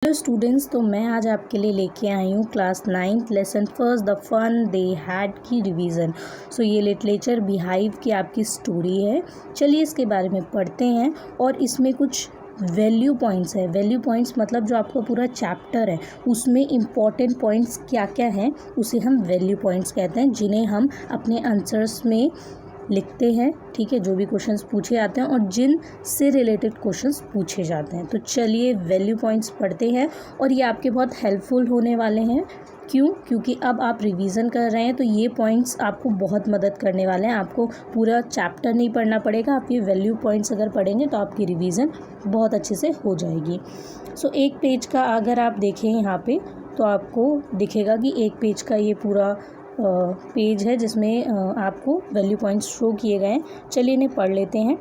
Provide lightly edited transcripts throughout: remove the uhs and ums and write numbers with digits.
Hello students, तो मैं आज आपके लिए लेके आई हूँ class 9th lesson first the fun they had की रिवीजन। सो ये लिटरेचर बिहाइव की आपकी स्टोरी है। चलिए इसके बारे में पढ़ते हैं। और इसमें कुछ वैल्यू पॉइंट्स है। वैल्यू पॉइंट्स मतलब जो आपका पूरा चैप्टर है उसमें इम्पॉर्टेंट पॉइंट्स क्या क्या हैं उसे हम वैल्यू पॉइंट्स कहते हैं, जिन्हें हम अपने आंसर्स में लिखते हैं। ठीक है, जो भी क्वेश्चंस पूछे जाते हैं और जिन से रिलेटेड क्वेश्चंस पूछे जाते हैं। तो चलिए वैल्यू पॉइंट्स पढ़ते हैं और ये आपके बहुत हेल्पफुल होने वाले हैं। क्यों? क्योंकि अब आप रिवीजन कर रहे हैं तो ये पॉइंट्स आपको बहुत मदद करने वाले हैं। आपको पूरा चैप्टर नहीं पढ़ना पड़ेगा, आप ये वैल्यू पॉइंट्स अगर पढ़ेंगे तो आपकी रिवीजन बहुत अच्छे से हो जाएगी। सो एक पेज का अगर आप देखें यहाँ पे तो आपको दिखेगा कि एक पेज का ये पूरा पेज है जिसमें आपको वैल्यू पॉइंट्स शो किए गए हैं। चलिए इन्हें पढ़ लेते हैं।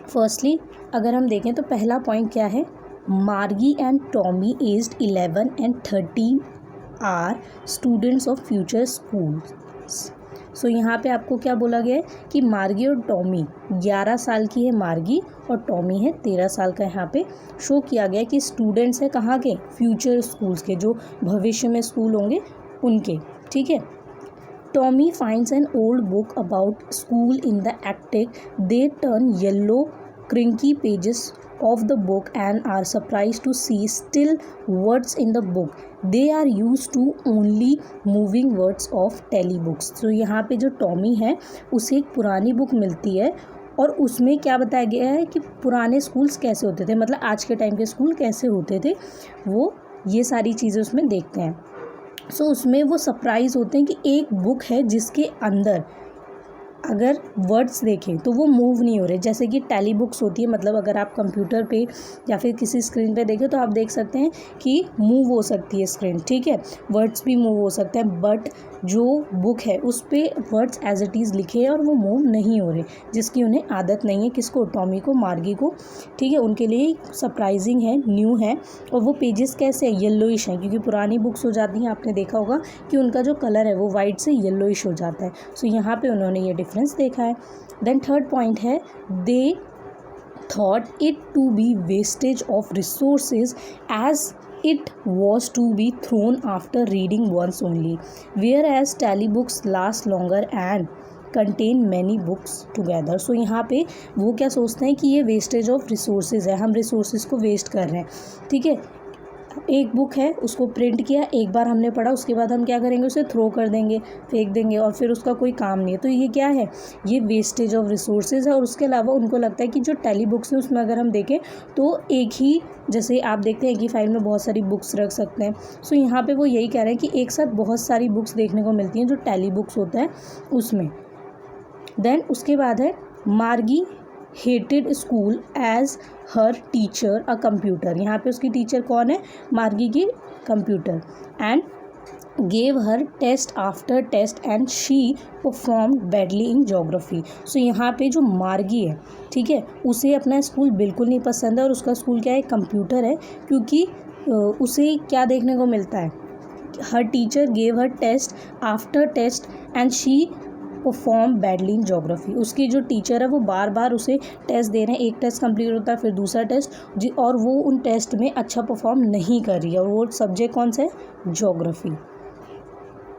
फर्स्टली अगर हम देखें तो पहला पॉइंट क्या है, Margie and Tommy aged 11 and 13 are students of future schools. So यहाँ पे आपको क्या बोला गया है कि मार्गी और टॉमी, 11 साल की है मार्गी और टॉमी है 13 साल का। यहाँ पे शो किया गया कि स्टूडेंट्स है कहाँ के, फ्यूचर स्कूल्स के, जो भविष्य में स्कूल होंगे उनके। ठीक है। Tommy finds an old book about school in the attic. They turn yellow, crinky pages of the book and are surprised to see still words in the book. They are used to only moving words of telebooks. तो यहाँ पे जो Tommy है उसे एक पुरानी book मिलती है और उसमें क्या बताया गया है कि पुराने स्कूल्स कैसे होते थे, मतलब आज के टाइम के स्कूल कैसे होते थे, वो ये सारी चीज़ें उसमें देखते हैं। सो उसमें वो सरप्राइज़ होते हैं कि एक बुक है जिसके अंदर अगर वर्ड्स देखें तो वो मूव नहीं हो रहे, जैसे कि टैली बुक्स होती है। मतलब अगर आप कंप्यूटर पे या फिर किसी स्क्रीन पे देखें तो आप देख सकते हैं कि मूव हो सकती है स्क्रीन। ठीक है, वर्ड्स भी मूव हो सकते हैं, बट जो बुक है उस पर वर्ड्स एज इट इज़ लिखे हैं और वो मूव नहीं हो रहे, जिसकी उन्हें आदत नहीं है। किसको? टॉमी को, मार्गी को। ठीक है, उनके लिए सरप्राइजिंग है, न्यू है। और वो पेजेस कैसे हैं, येलोइश हैं, क्योंकि पुरानी बुक्स हो जाती हैं, आपने देखा होगा कि उनका जो कलर है वो वाइट से येलोइश हो जाता है। सो यहाँ पे उन्होंने ये डिफरेंस देखा है। देन थर्ड पॉइंट है, दे thought it to be wastage of resources as it was to be thrown after reading once only, whereas tally books last longer and contain many books together. So यहाँ पे वो क्या सोचते हैं कि ये wastage of resources है, हम रिसोर्सेज को वेस्ट कर रहे हैं। ठीक है, एक बुक है उसको प्रिंट किया, एक बार हमने पढ़ा, उसके बाद हम क्या करेंगे, उसे थ्रो कर देंगे, फेंक देंगे और फिर उसका कोई काम नहीं है। तो ये क्या है, ये वेस्टेज ऑफ रिसोर्सेज है। और उसके अलावा उनको लगता है कि जो टेली बुक्स है उसमें अगर हम देखें तो एक ही, जैसे आप देखते हैं कि फाइल में बहुत सारी बुक्स रख सकते हैं। सो यहाँ पे वो यही कह रहे हैं कि एक साथ बहुत सारी बुक्स देखने को मिलती हैं जो टेली बुक्स होता है उसमें। देन उसके बाद है, Margie hated school as her teacher a computer. यहाँ पे उसकी टीचर कौन है, मार्गी की computer. And gave her test after test and she perform badly in geography. So यहाँ पे जो मार्गी है, ठीक है, उसे अपना स्कूल बिल्कुल नहीं पसंद है और उसका स्कूल क्या है, कंप्यूटर है। क्योंकि उसे क्या देखने को मिलता है, her teacher gave her test after test and she perform badly in geography. उसकी जो टीचर है वो बार बार उसे टेस्ट दे रहे हैं, एक टेस्ट कंप्लीट होता है फिर दूसरा टेस्ट, और वो उन टेस्ट में अच्छा परफॉर्म नहीं कर रही है। और वो सब्जेक्ट कौन सा है, geography.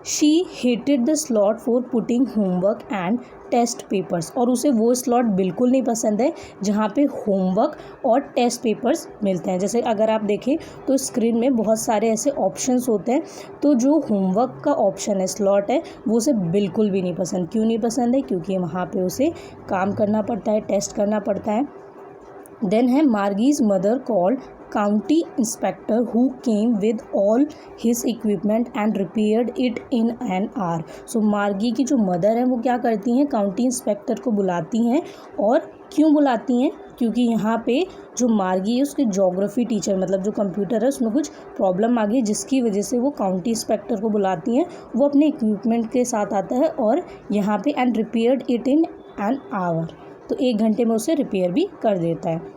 She hated the slot for putting homework and test papers. और उसे वो स्लॉट बिल्कुल नहीं पसंद है जहाँ पे होमवर्क और टेस्ट पेपर्स मिलते हैं। जैसे अगर आप देखें तो स्क्रीन में बहुत सारे ऐसे ऑप्शंस होते हैं, तो जो होमवर्क का ऑप्शन है, स्लॉट है, वो उसे बिल्कुल भी नहीं पसंद। क्यों नहीं पसंद है? क्योंकि वहाँ पे उसे काम करना पड़ता है, टेस्ट करना पड़ता है। देन है, Margie's mother called county inspector who came with all his equipment and repaired it in an hour. So मार्गी की जो मदर है वो क्या करती हैं, काउंटी इंस्पेक्टर को बुलाती हैं। और क्यों बुलाती हैं? क्योंकि यहाँ पे जो मार्गी है उसके जोग्राफी टीचर, मतलब जो कंप्यूटर है उसमें कुछ प्रॉब्लम आ गई, जिसकी वजह से वो काउंटी इंस्पेक्टर को बुलाती हैं। वो अपने इक्विपमेंट के साथ आता है और यहाँ पे and repaired it in an hour, तो 1 घंटे में उसे रिपेयर भी कर देता है।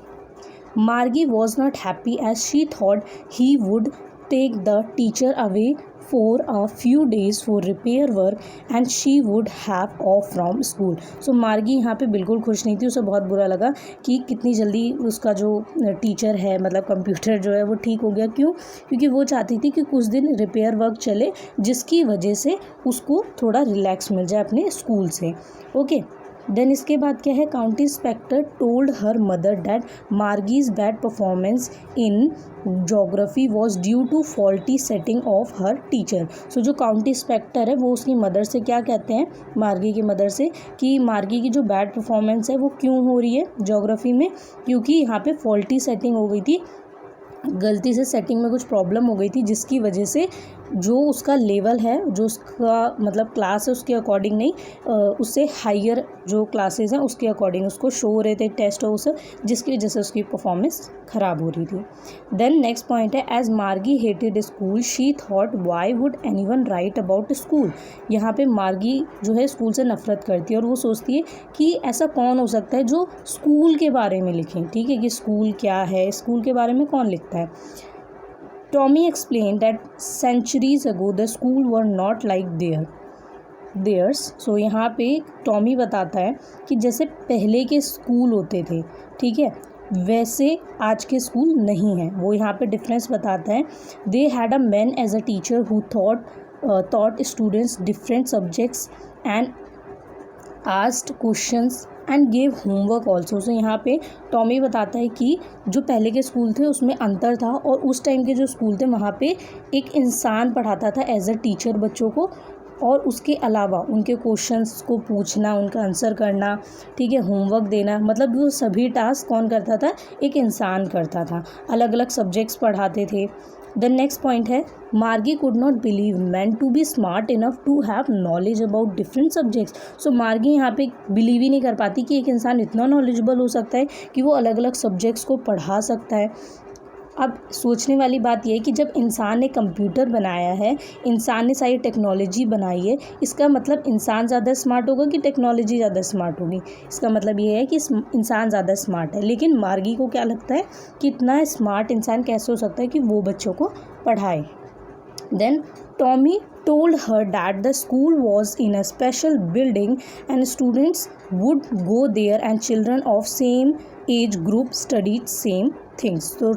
Margie was not happy as she thought he would take the teacher away for a few days for repair work and she would have off from school. So मार्गी यहाँ पे बिल्कुल खुश नहीं थी, उसे बहुत बुरा लगा कि कितनी जल्दी उसका जो टीचर है मतलब कंप्यूटर जो है वो ठीक हो गया। क्यों? क्योंकि वो चाहती थी कि कुछ दिन रिपेयर वर्क चले जिसकी वजह से उसको थोड़ा रिलैक्स मिल जाए अपने स्कूल से। ओके, देन इसके बाद क्या है, county inspector told her mother that Margie's bad performance in geography was due to faulty setting of her teacher. So जो काउंटी इंस्पेक्टर है वो उसकी मदर से क्या कहते हैं, मार्गी की मदर से, कि मार्गी की जो बैड परफॉर्मेंस है वो क्यों हो रही है जोग्राफी में, क्योंकि यहाँ पे फॉल्टी सेटिंग हो गई थी, गलती से सेटिंग में कुछ प्रॉब्लम हो गई थी जिसकी वजह से जो उसका लेवल है, जो उसका मतलब क्लास है उसके अकॉर्डिंग नहीं, उससे हायर जो क्लासेस हैं उसके अकॉर्डिंग उसको शो हो रहे थे टेस्ट और उसे, जिसकी वजह से उसकी परफॉर्मेंस ख़राब हो रही थी। देन नेक्स्ट पॉइंट है, एज मार्गी hated school she thought why would anyone right about school. यहाँ पे मार्गी जो है स्कूल से नफरत करती है और वो सोचती है कि ऐसा कौन हो सकता है जो स्कूल के बारे में लिखे, ठीक है, कि स्कूल क्या है, स्कूल के बारे में कौन लिखता है। Tommy explained that centuries ago the school were not like theirs. So यहाँ पे टॉमी बताता है कि जैसे पहले के स्कूल होते थे, ठीक है, वैसे आज के स्कूल नहीं हैं। वो यहाँ पे डिफरेंस बताता है। They had a man as a teacher who taught students different subjects and asked questions and gave homework also. So यहाँ पे टॉमी बताता है कि जो पहले के स्कूल थे उसमें अंतर था और उस टाइम के जो स्कूल थे वहाँ पे एक इंसान पढ़ाता था एज अ टीचर बच्चों को, और उसके अलावा उनके क्वेश्चंस को पूछना, उनका आंसर करना, ठीक है, होमवर्क देना, मतलब वो सभी टास्क कौन करता था, एक इंसान करता था। अलग अलग सब्जेक्ट्स पढ़ाते थे। देन नेक्स्ट पॉइंट है, Margie could not believe man to be smart enough to have knowledge about different subjects. So Margie यहाँ पे बिलीव ही नहीं कर पाती कि एक इंसान इतना नॉलेजेबल हो सकता है कि वो अलग अलग सब्जेक्ट्स को पढ़ा सकता है। अब सोचने वाली बात यह है कि जब इंसान ने कंप्यूटर बनाया है, इंसान ने सारी टेक्नोलॉजी बनाई है, इसका मतलब इंसान ज़्यादा स्मार्ट होगा कि टेक्नोलॉजी ज़्यादा स्मार्ट होगी? इसका मतलब ये है कि इंसान ज़्यादा स्मार्ट है। लेकिन मार्गी को क्या लगता है कि इतना स्मार्ट इंसान कैसे हो सकता है कि वो बच्चों को पढ़ाए। Then Tommy told her that the school was in a special building and students would go there and children of same age group studied same things. तो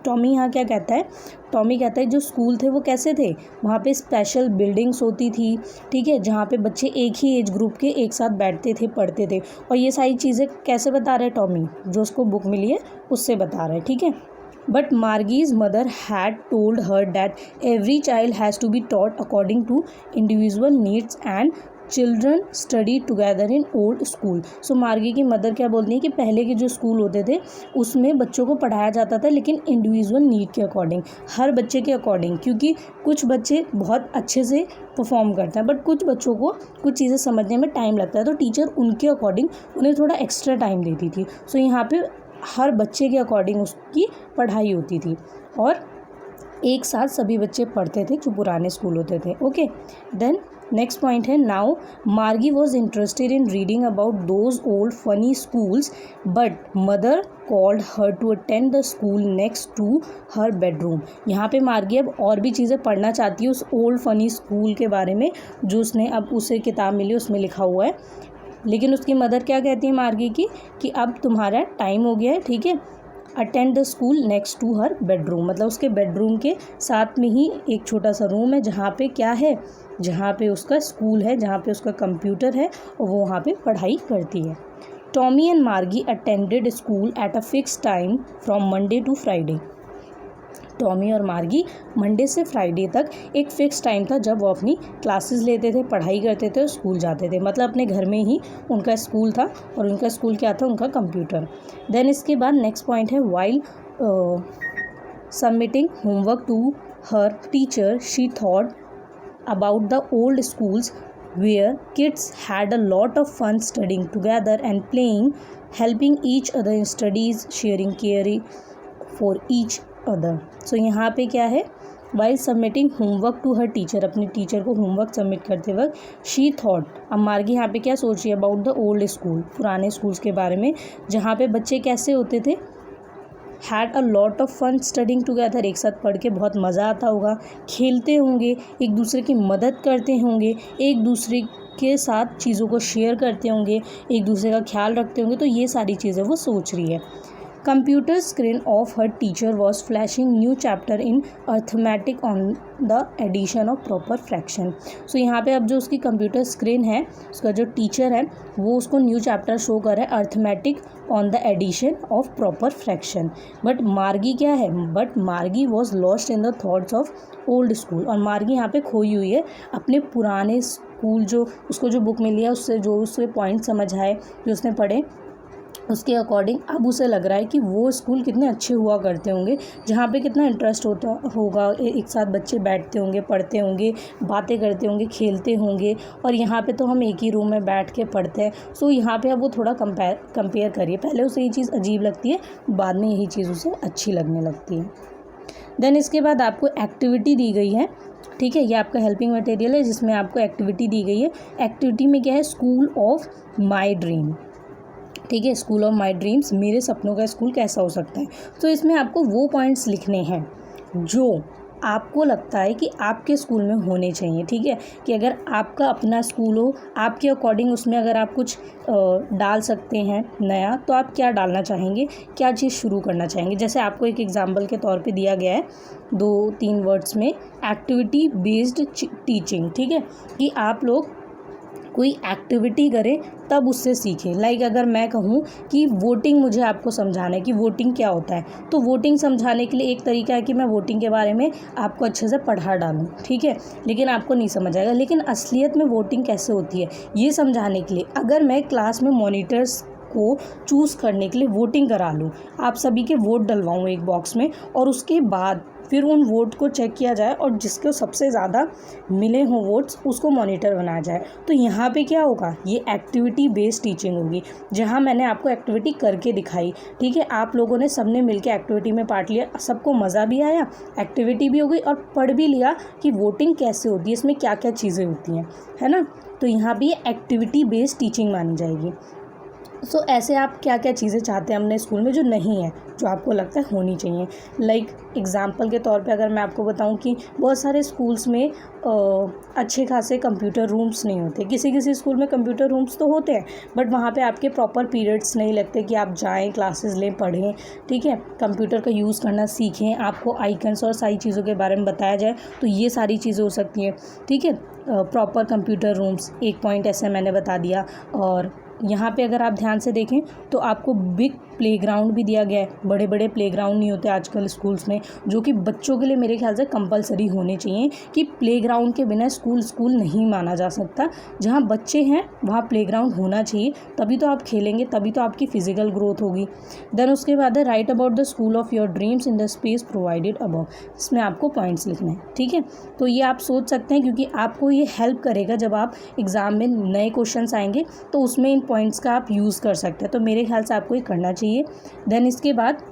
टॉमी यहाँ क्या कहता है, टॉमी कहता है जो स्कूल थे वो कैसे थे, वहाँ पे स्पेशल बिल्डिंग्स होती थी, ठीक है, जहाँ पे बच्चे एक ही एज ग्रुप के एक साथ बैठते थे, पढ़ते थे। और ये सारी चीज़ें कैसे बता रहे हैं टॉमी, जो उसको बुक मिली है उससे बता रहे हैं, ठीक है। But Margie's mother had told her that every child has to be taught according to individual needs and children study together in old school. So मार्गी की मदर क्या बोलती है कि पहले के जो स्कूल होते थे उसमें बच्चों को पढ़ाया जाता था लेकिन इंडिविजुअल नीड के अकॉर्डिंग, हर बच्चे के अकॉर्डिंग, क्योंकि कुछ बच्चे बहुत अच्छे से परफॉर्म करते हैं बट कुछ बच्चों को कुछ चीज़ें समझने में टाइम लगता है, तो टीचर उनके अकॉर्डिंग उन्हें थोड़ा एक्स्ट्रा टाइम देती थी। सो यहाँ पे हर बच्चे के अकॉर्डिंग उसकी पढ़ाई होती थी और एक साथ सभी बच्चे पढ़ते थे जो पुराने स्कूल होते थे। ओके, देन नेक्स्ट पॉइंट है, now Margie was interested in reading about those old funny schools but mother called her to attend the school next to her bedroom. यहाँ पे मार्गी अब और भी चीज़ें पढ़ना चाहती है उस ओल्ड फनी स्कूल के बारे में जो उसने अब उसे किताब मिली उसमें लिखा हुआ है, लेकिन उसकी मदर क्या कहती है मार्गी की कि अब तुम्हारा टाइम हो गया है, ठीक है, attend the school next to her bedroom, मतलब उसके बेडरूम के साथ में ही एक छोटा सा रूम है जहाँ पे क्या है, जहाँ पे उसका स्कूल है, जहाँ पे उसका कंप्यूटर है और वो वहाँ पे पढ़ाई करती है। Tommy and Margie attended school at a fix time from Monday to Friday. Tommy और मार्गी मंडे से फ्राइडे तक एक फ़िक्स टाइम था जब वो अपनी क्लासेस लेते थे, पढ़ाई करते थे और स्कूल जाते थे, मतलब अपने घर में ही उनका स्कूल था और उनका स्कूल क्या था, उनका कंप्यूटर। देन इसके बाद नेक्स्ट पॉइंट है, while submitting homework to her teacher she thought about the old schools where kids had a lot of fun studying together and playing, helping each other in studies, sharing care for each other. So यहाँ पे क्या है, while submitting homework to her teacher, अपने teacher को homework submit करते वक्त she thought, अब मार्गी यहाँ पे क्या सोच रही है, about the old school, पुराने स्कूल्स के बारे में जहाँ पे बच्चे कैसे होते थे, had a lot of fun studying together, एक साथ पढ़ के बहुत मज़ा आता होगा, खेलते होंगे, एक दूसरे की मदद करते होंगे, एक दूसरे के साथ चीज़ों को शेयर करते होंगे, एक दूसरे का ख्याल रखते होंगे। तो ये सारी चीज़ें वो सोच रही है। Computer screen of her teacher was flashing new chapter in arithmetic on the addition of proper fraction. So यहाँ पे अब जो उसकी कंप्यूटर स्क्रीन है, उसका जो टीचर है वो उसको न्यू चैप्टर शो कर रहा है arithmetic on the addition of proper fraction. But Margie क्या है, but Margie was lost in the thoughts of old school. और मार्गी यहाँ पे खोई हुई है अपने पुराने स्कूल, जो उसको जो बुक मिली है उससे जो उसके पॉइंट समझ आए, जो उसने पढ़े, उसके अकॉर्डिंग अब उसे लग रहा है कि वो स्कूल कितने अच्छे हुआ करते होंगे, जहाँ पे कितना इंटरेस्ट होता होगा, एक साथ बच्चे बैठते होंगे, पढ़ते होंगे, बातें करते होंगे, खेलते होंगे। और यहाँ पे तो हम एक ही रूम में बैठ के पढ़ते हैं। सो यहाँ पे अब वो थोड़ा कंपेयर करिए, पहले उसे ये चीज़ अजीब लगती है, बाद में यही चीज़ उसे अच्छी लगने लगती है। देन इसके बाद आपको एक्टिविटी दी गई है, ठीक है, ये आपका हेल्पिंग मटेरियल है जिसमें आपको एक्टिविटी दी गई है। एक्टिविटी में क्या है, स्कूल ऑफ माई ड्रीम, ठीक है, स्कूल ऑफ माई ड्रीम्स, मेरे सपनों का स्कूल कैसा हो सकता है। तो इसमें आपको वो पॉइंट्स लिखने हैं जो आपको लगता है कि आपके स्कूल में होने चाहिए, ठीक है, कि अगर आपका अपना स्कूल हो, आपके अकॉर्डिंग उसमें अगर आप कुछ डाल सकते हैं नया, तो आप क्या डालना चाहेंगे, क्या चीज़ शुरू करना चाहेंगे। जैसे आपको एक एग्जाम्पल के तौर पे दिया गया है 2-3 वर्ड्स में, एक्टिविटी बेस्ड टीचिंग, ठीक है, कि आप लोग कोई एक्टिविटी करें तब उससे सीखें। लाइक अगर मैं कहूँ कि वोटिंग मुझे आपको समझाना है कि वोटिंग क्या होता है, तो वोटिंग समझाने के लिए एक तरीका है कि मैं वोटिंग के बारे में आपको अच्छे से पढ़ा डालूँ, ठीक है, लेकिन आपको नहीं समझ आएगा। लेकिन असलियत में वोटिंग कैसे होती है ये समझाने के लिए अगर मैं क्लास में मॉनिटर्स को चूज़ करने के लिए वोटिंग करा लूँ, आप सभी के वोट डलवाऊँ एक बॉक्स में, और उसके बाद फिर उन वोट को चेक किया जाए और जिसको सबसे ज़्यादा मिले हों वोट्स उसको मॉनिटर बनाया जाए, तो यहाँ पे क्या होगा, ये एक्टिविटी बेस्ड टीचिंग होगी, जहाँ मैंने आपको एक्टिविटी करके दिखाई, ठीक है, आप लोगों ने सबने मिलकर एक्टिविटी में पार्ट लिया, सबको मज़ा भी आया, एक्टिविटी भी हो गई और पढ़ भी लिया कि वोटिंग कैसे होती है, इसमें क्या क्या चीज़ें होती हैं, है ना। तो यहाँ भी एक्टिविटी बेस्ड टीचिंग मानी जाएगी। सो ऐसे आप क्या क्या चीज़ें चाहते हैं अपने स्कूल में जो नहीं है, जो आपको लगता है होनी चाहिए। लाइक एग्ज़ाम्पल के तौर पे अगर मैं आपको बताऊं कि बहुत सारे स्कूल्स में अच्छे खासे कंप्यूटर रूम्स नहीं होते, किसी किसी स्कूल में कंप्यूटर रूम्स तो होते हैं बट वहाँ पे आपके प्रॉपर पीरियड्स नहीं लगते कि आप जाएं, क्लासेस लें, पढ़ें, ठीक है, कंप्यूटर का यूज़ करना सीखें, आपको आइकन्स और सारी चीज़ों के बारे में बताया जाए, तो ये सारी चीज़ें हो सकती हैं, ठीक है। प्रॉपर कंप्यूटर रूम्स एक पॉइंट ऐसे मैंने बता दिया। और यहाँ पे अगर आप ध्यान से देखें तो आपको बिग प्लेग्राउंड भी दिया गया है, बड़े बड़े प्लेग्राउंड नहीं होते आजकल स्कूल्स में, जो कि बच्चों के लिए मेरे ख्याल से कंपलसरी होने चाहिए कि प्लेग्राउंड के बिना स्कूल नहीं माना जा सकता। जहाँ बच्चे हैं वहाँ प्लेग्राउंड होना चाहिए, तभी तो आप खेलेंगे, तभी तो आपकी फिजिकल ग्रोथ होगी। देन उसके बाद है right about the school of your dreams in the space provided above, इसमें आपको पॉइंट्स लिखने हैं, ठीक है। तो ये आप सोच सकते हैं क्योंकि आपको ये हेल्प करेगा जब आप एग्ज़ाम में नए क्वेश्चन आएंगे तो उसमें इन पॉइंट्स का आप यूज़ कर सकते हैं। तो मेरे ख्याल से आपको ये करना चाहिए। देन इसके बाद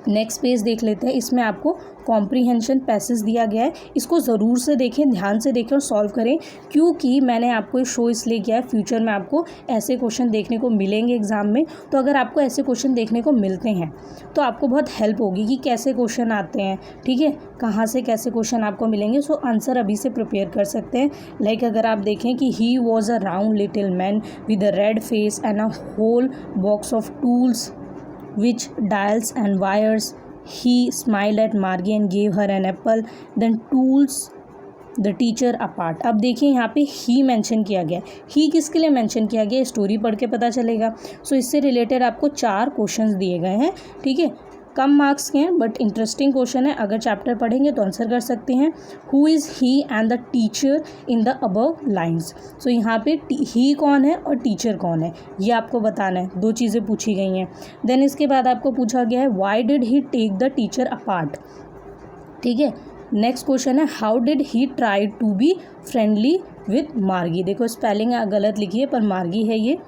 नेक्स्ट पेज देख लेते हैं, इसमें आपको कॉम्प्रीहेंशन पैसेज दिया गया है, इसको ज़रूर से देखें, ध्यान से देखें और सॉल्व करें, क्योंकि मैंने आपको ये शो इसलिए किया है, फ्यूचर में आपको ऐसे क्वेश्चन देखने को मिलेंगे एग्ज़ाम में। तो अगर आपको ऐसे क्वेश्चन देखने को मिलते हैं तो आपको बहुत हेल्प होगी कि कैसे क्वेश्चन आते हैं, ठीक है, कहाँ से कैसे क्वेश्चन आपको मिलेंगे। सो आंसर अभी से प्रिपेयर कर सकते हैं। लाइक अगर आप देखें कि he was a round little man with a red face and a whole box of tools which dials and wires. He smiled at Margie and gave her an apple. Then tools the teacher apart. अब देखिए यहाँ पे ही mention किया गया, ही किसके लिए mention किया गया स्टोरी पढ़ के पता चलेगा। सो इससे रिलेटेड आपको 4 क्वेश्चंस दिए गए हैं, ठीक है, कम मार्क्स के हैं बट इंटरेस्टिंग क्वेश्चन है, अगर चैप्टर पढ़ेंगे तो आंसर कर सकते हैं। Who is he and the teacher in the above lines. So यहाँ पे ही कौन है और टीचर कौन है ये आपको बताना है, 2 चीज़ें पूछी गई हैं। देन इसके बाद आपको पूछा गया है why did he take the teacher apart, ठीक है। नेक्स्ट क्वेश्चन है how did he try to be friendly with Margie. देखो स्पेलिंग गलत लिखी है पर मार्गी है ये।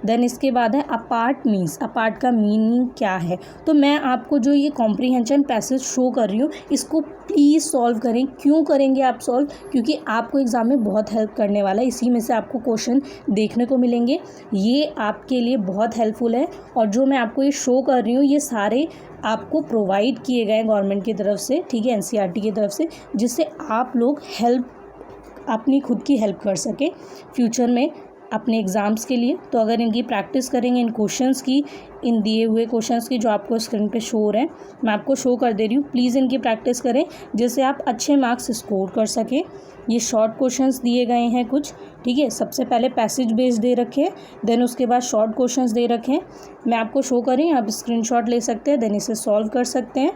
देन इसके बाद है अपार्ट मीन्स, अपार्ट का मीनिंग क्या है। तो मैं आपको जो ये कॉम्प्रीहेंशन पैसेज शो कर रही हूँ इसको प्लीज़ सॉल्व करें। क्यों करेंगे आप सॉल्व? क्योंकि आपको एग्ज़ाम में बहुत हेल्प करने वाला है, इसी में से आपको क्वेश्चन देखने को मिलेंगे। ये आपके लिए बहुत हेल्पफुल है और जो मैं आपको ये शो कर रही हूँ ये सारे आपको प्रोवाइड किए गए गवर्नमेंट की तरफ से, ठीक है, NCERT की तरफ से, जिससे आप लोग अपनी खुद की हेल्प कर सके फ्यूचर में अपने एग्ज़ाम्स के लिए। तो अगर इनकी प्रैक्टिस करेंगे, इन क्वेश्चंस की, इन दिए हुए क्वेश्चंस की जो आपको स्क्रीन पे शो हो रहे हैं, मैं आपको शो कर दे रही हूँ, प्लीज़ इनकी प्रैक्टिस करें जिससे आप अच्छे मार्क्स स्कोर कर सकें। ये शॉर्ट क्वेश्चंस दिए गए हैं कुछ, ठीक है। सबसे पहले पैसेज बेस्ड दे रखे हैं, देन उसके बाद शॉर्ट क्वेश्चंस दे रखे हैं। मैं आपको शो कर रही हूँ, आप स्क्रीनशॉट ले सकते हैं, देन इसे सॉल्व कर सकते हैं।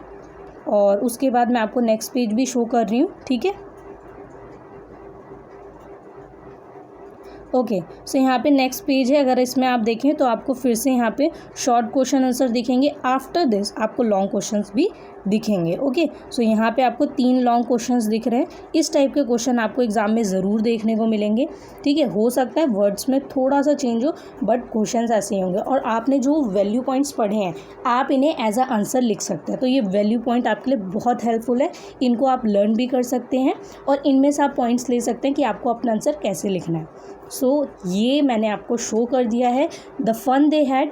और उसके बाद मैं आपको नेक्स्ट पेज भी शो कर रही हूँ, ठीक है। ओके, सो यहाँ पे नेक्स्ट पेज है, अगर इसमें आप देखें तो आपको फिर से यहाँ पे शॉर्ट क्वेश्चन आंसर दिखेंगे। आफ्टर दिस आपको लॉन्ग क्वेश्चंस भी दिखेंगे। ओके, सो यहाँ पे आपको 3 लॉन्ग क्वेश्चंस दिख रहे हैं। इस टाइप के क्वेश्चन आपको एग्जाम में ज़रूर देखने को मिलेंगे, ठीक है। हो सकता है वर्ड्स में थोड़ा सा चेंज हो बट क्वेश्चंस ऐसे ही होंगे। और आपने जो वैल्यू पॉइंट्स पढ़े हैं आप इन्हें एज अ आंसर लिख सकते हैं। तो ये वैल्यू पॉइंट आपके लिए बहुत हेल्पफुल है, इनको आप लर्न भी कर सकते हैं और इनमें से आप पॉइंट्स ले सकते हैं कि आपको अपना आंसर कैसे लिखना है। सो ये मैंने आपको शो कर दिया है द फन दे हैड।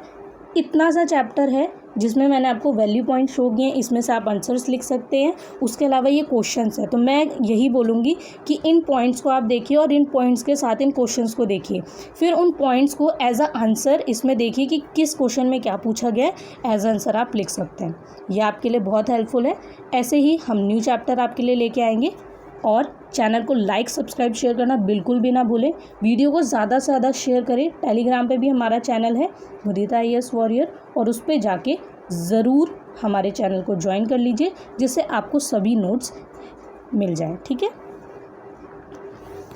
इतना सा चैप्टर है जिसमें मैंने आपको वैल्यू पॉइंट शो किए हैं, इसमें से आप आंसर्स लिख सकते हैं। उसके अलावा ये क्वेश्चंस है, तो मैं यही बोलूँगी कि इन पॉइंट्स को आप देखिए और इन पॉइंट्स के साथ इन क्वेश्चंस को देखिए, फिर उन पॉइंट्स को एज अ आंसर इसमें देखिए कि किस क्वेश्चन में क्या पूछा गया है, एज आंसर आप लिख सकते हैं। ये आपके लिए बहुत हेल्पफुल है। ऐसे ही हम न्यू चैप्टर आपके लिए लेके आएंगे। और चैनल को लाइक, सब्सक्राइब, शेयर करना बिल्कुल भी ना भूलें। वीडियो को ज़्यादा से ज़्यादा शेयर करें। टेलीग्राम पे भी हमारा चैनल है मुदीता IAS वॉरियर, और उस पर जाके ज़रूर हमारे चैनल को ज्वाइन कर लीजिए जिससे आपको सभी नोट्स मिल जाएं, ठीक है।